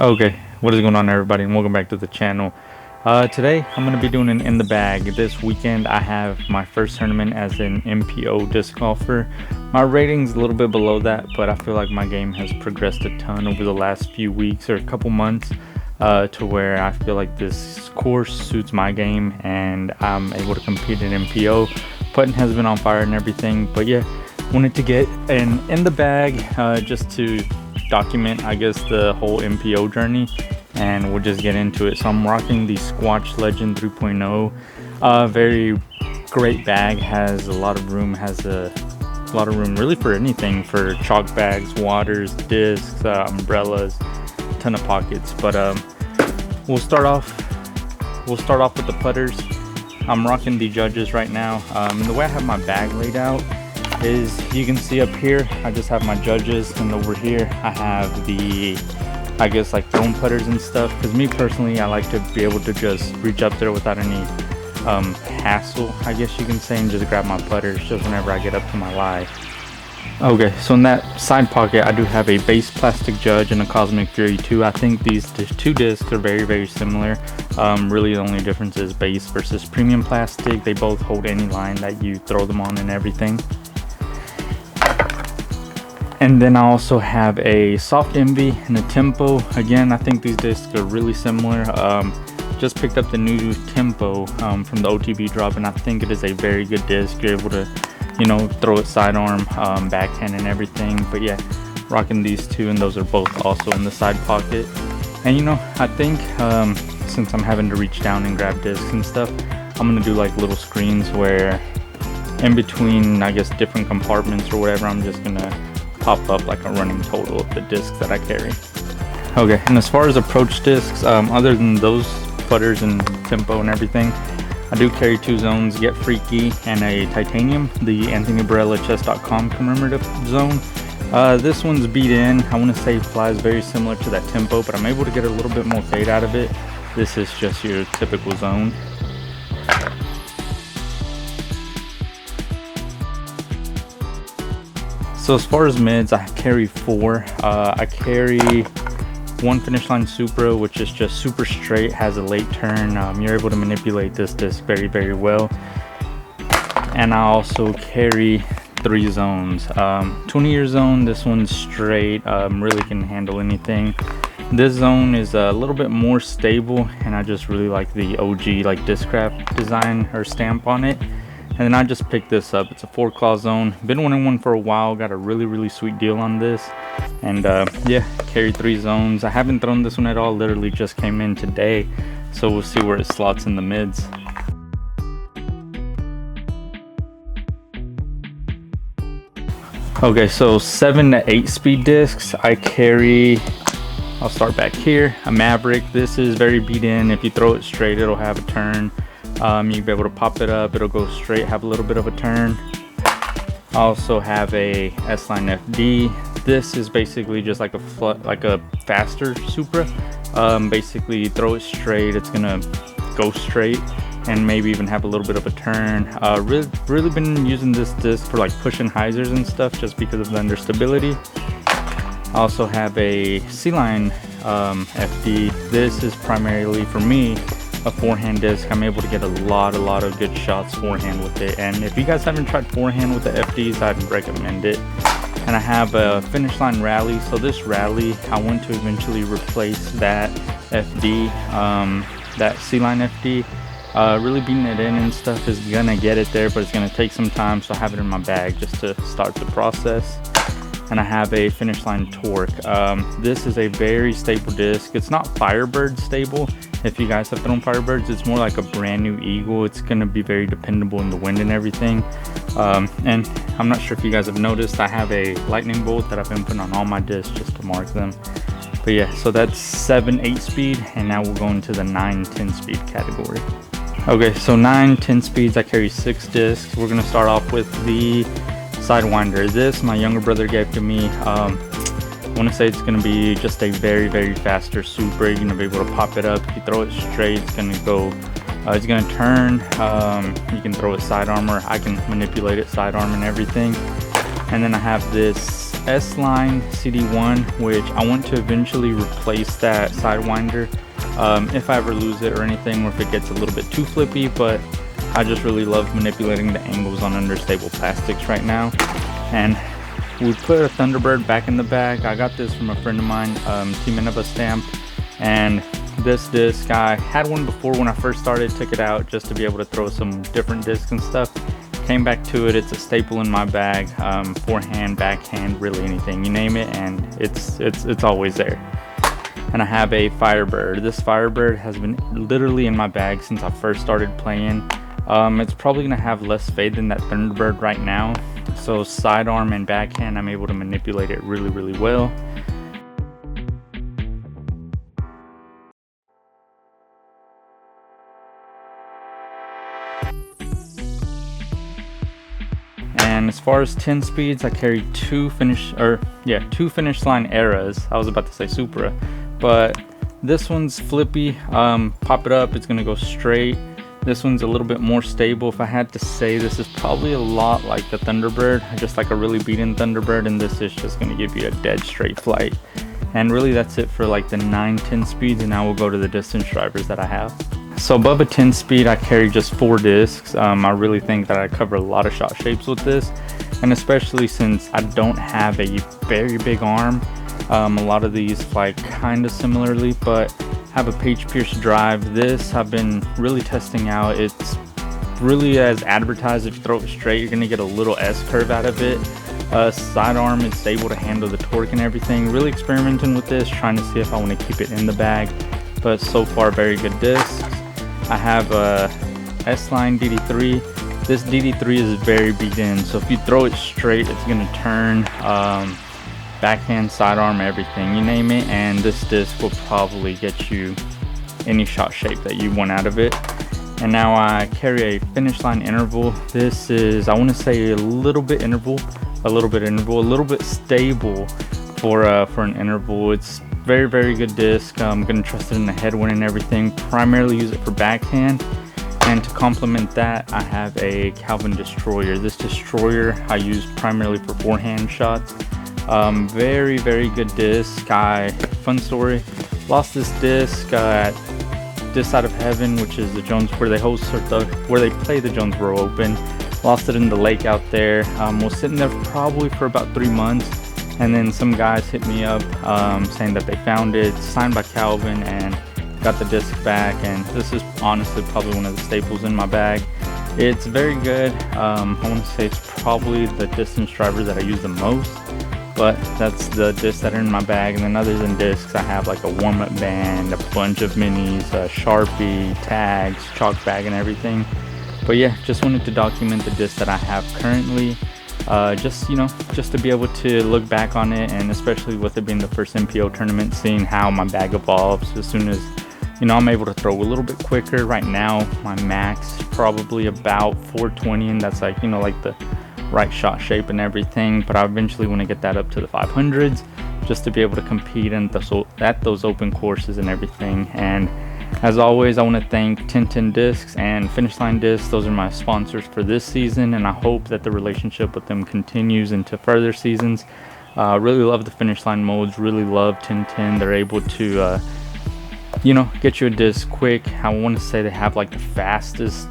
Okay, what is going on, everybody, and welcome back to the channel. Today I'm going to be doing an in the bag. This weekend I have my first tournament as an MPO disc golfer. My rating's a little bit below that, but I feel like my game has progressed a ton over the last few weeks or a couple months, to where I feel like this course suits my game and I'm able to compete in MPO. Putting has been on fire and everything, but yeah, wanted to get an in the bag just to document, I guess, the whole MPO journey, and we'll just get into it. So I'm rocking the Squatch Legend 3.0. Very great bag, has a lot of room, really for anything, for chalk bags, waters, discs, umbrellas, ton of pockets. But we'll start off with the putters. I'm rocking the Judges right now. The way I have my bag laid out is, you can see up here I just have my Judges, and over here I have the, I guess, like foam putters and stuff, because me personally, I like to be able to just reach up there without any hassle, I guess you can say, and just grab my putters just whenever I get up to my lie. Okay, so in that side pocket I do have a base plastic Judge and a Cosmic Fury 2. I think these two discs are very similar. Really the only difference is base versus premium plastic. They both hold any line that you throw them on and everything. And then I also have a Soft Envy and a Tempo. Again, I think these discs are really similar. Just picked up the new Tempo from the OTB drop, and I think it is a very good disc. You're able to, you know, throw it sidearm, backhand and everything. But yeah, rocking these two, and those are both also in the side pocket. And you know, I think since I'm having to reach down and grab discs and stuff, I'm gonna do like little screens where in between, I guess, different compartments or whatever, I'm just gonna pop up like a running total of the discs that I carry. Okay, and as far as approach discs, other than those putters and Tempo and everything, I do carry two zones, Get Freaky and a Titanium, the AnthonyBarellachess.com commemorative zone. This one's beat in. I want to say flies very similar to that Tempo, but I'm able to get a little bit more fade out of it. This is just your typical zone. So as far as mids, I carry four. I carry one Finish Line Supra, which is just super straight, has a late turn. You're able to manipulate this disc very well. And I also carry three zones. 20-year zone, this one's straight, really can handle anything. This zone is a little bit more stable, and I just really like the OG like Discraft design or stamp on it. And then I just picked this up. It's a 4-claw zone. Been wanting one for a while. Got a really sweet deal on this. And yeah, carry three zones. I haven't thrown this one at all. Literally just came in today. So we'll see where it slots in the mids. Okay, so 7 to 8 speed discs. I carry, I'll start back here, a Maverick. This is very beat in. If you throw it straight, it'll have a turn. You'll be able to pop it up, it'll go straight, have a little bit of a turn. I also have a S-Line FD. This is basically just like a faster Supra. Basically throw it straight, it's gonna go straight and maybe even have a little bit of a turn. Really been using this disc for like pushing hyzers and stuff, just because of the understability. I also have a C-Line FD. This is primarily, for me, a forehand disc. I'm able to get a lot of good shots forehand with it, and if you guys haven't tried forehand with the FDs, I'd recommend it. And I have a Finish Line Rally. So this Rally, I want to eventually replace that FD, that C-Line FD. Really beating it in and stuff is gonna get it there, but it's gonna take some time, so I have it in my bag just to start the process. And I have a Finish Line Torque. This is a very stable disc. It's not Firebird stable. If you guys have thrown Firebirds, it's more like a brand new Eagle. It's gonna be very dependable in the wind and everything. And I'm not sure if you guys have noticed, I have a lightning bolt that I've been putting on all my discs just to mark them. But yeah, so that's 7, 8 speed, and now we'll go into the 9, 10 speed category. Okay, so 9, 10 speeds, I carry 6 discs. We're gonna start off with the Sidewinder. This my younger brother gave to me. I want to say it's going to be just a very faster Supra. You're going to be able to pop it up. If you throw it straight, it's going to go, it's going to turn. You can throw it sidearm, or I can manipulate it sidearm and everything. And then I have this S-line CD1, which I want to eventually replace that sidewinder if I ever lose it or anything, or if it gets a little bit too flippy. But I just really love manipulating the angles on understable plastics right now. And we put a Thunderbird back in the bag. I got this from a friend of mine, Team Innova stamp. And this disc, I had one before when I first started, took it out just to be able to throw some different discs and stuff. Came back to it. It's a staple in my bag, forehand, backhand, really anything, you name it, and it's always there. And I have a Firebird. This Firebird has been literally in my bag since I first started playing. It's probably gonna have less fade than that Thunderbird right now, so sidearm and backhand I'm able to manipulate it really well. And as far as 10 speeds, I carry two finish line eras. I was about to say Supra, but this one's flippy. Pop it up, it's gonna go straight. This one's a little bit more stable. If I had to say, this is probably a lot like the Thunderbird, just like a really beaten Thunderbird, and this is just gonna give you a dead straight flight. And really that's it for like the 9-10 speeds, and now we'll go to the distance drivers that I have. So above a 10 speed, I carry just 4 discs. I really think that I cover a lot of shot shapes with this, and especially since I don't have a very big arm, a lot of these fly kind of similarly, but have a page pierce drive. This I've been really testing out. It's really as advertised. If you throw it straight, you're gonna get a little S curve out of it. Sidearm is able to handle the torque and everything. Really experimenting with this, trying to see if I want to keep it in the bag, but so far very good discs. I have a S-line DD3. This DD3 is very beat-in, so if you throw it straight, it's gonna turn. Backhand, sidearm, everything, you name it, and this disc will probably get you any shot shape that you want out of it. And now I carry a finish line interval. This is, I want to say, a little bit stable for an interval. It's very good disc. I'm gonna trust it in the headwind and everything. Primarily use it for backhand, and to complement that, I have a Calvin Destroyer. This Destroyer I use primarily for forehand shots. Very good disc. Fun story, lost this disc at this side of heaven, which is the Jones, where they play the Jonesboro Open. Lost it in the lake out there. Was sitting there probably for about 3 months, and then some guys hit me up saying that they found it, signed by Calvin, and got the disc back. And this is honestly probably one of the staples in my bag. It's very good. I want to say it's probably the distance driver that I use the most, but that's the discs that are in my bag. And then other than discs, I have like a warm-up band, a bunch of minis, a Sharpie, tags, chalk bag, and everything. But yeah, just wanted to document the disc that I have currently, just to be able to look back on it, and especially with it being the first MPO tournament, seeing how my bag evolves. As soon as I'm able to throw a little bit quicker. Right now my max probably about 420, and that's like like the right shot shape and everything, but I eventually want to get that up to the 500s just to be able to compete at those open courses and everything. And as always, I want to thank 1010 Discs and Finish Line Discs. Those are my sponsors for this season, and I hope that the relationship with them continues into further seasons. Really love the Finish Line modes, really love 1010. They're able to get you a disc quick. I want to say they have like the fastest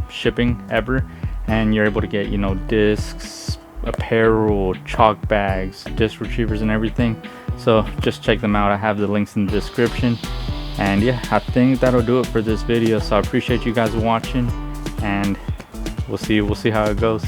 shipping ever, and you're able to get discs, apparel, chalk bags, disc retrievers, and everything. So just check them out. I have the links in the description. And yeah, I think that'll do it for this video. So I appreciate you guys watching, and we'll see how it goes.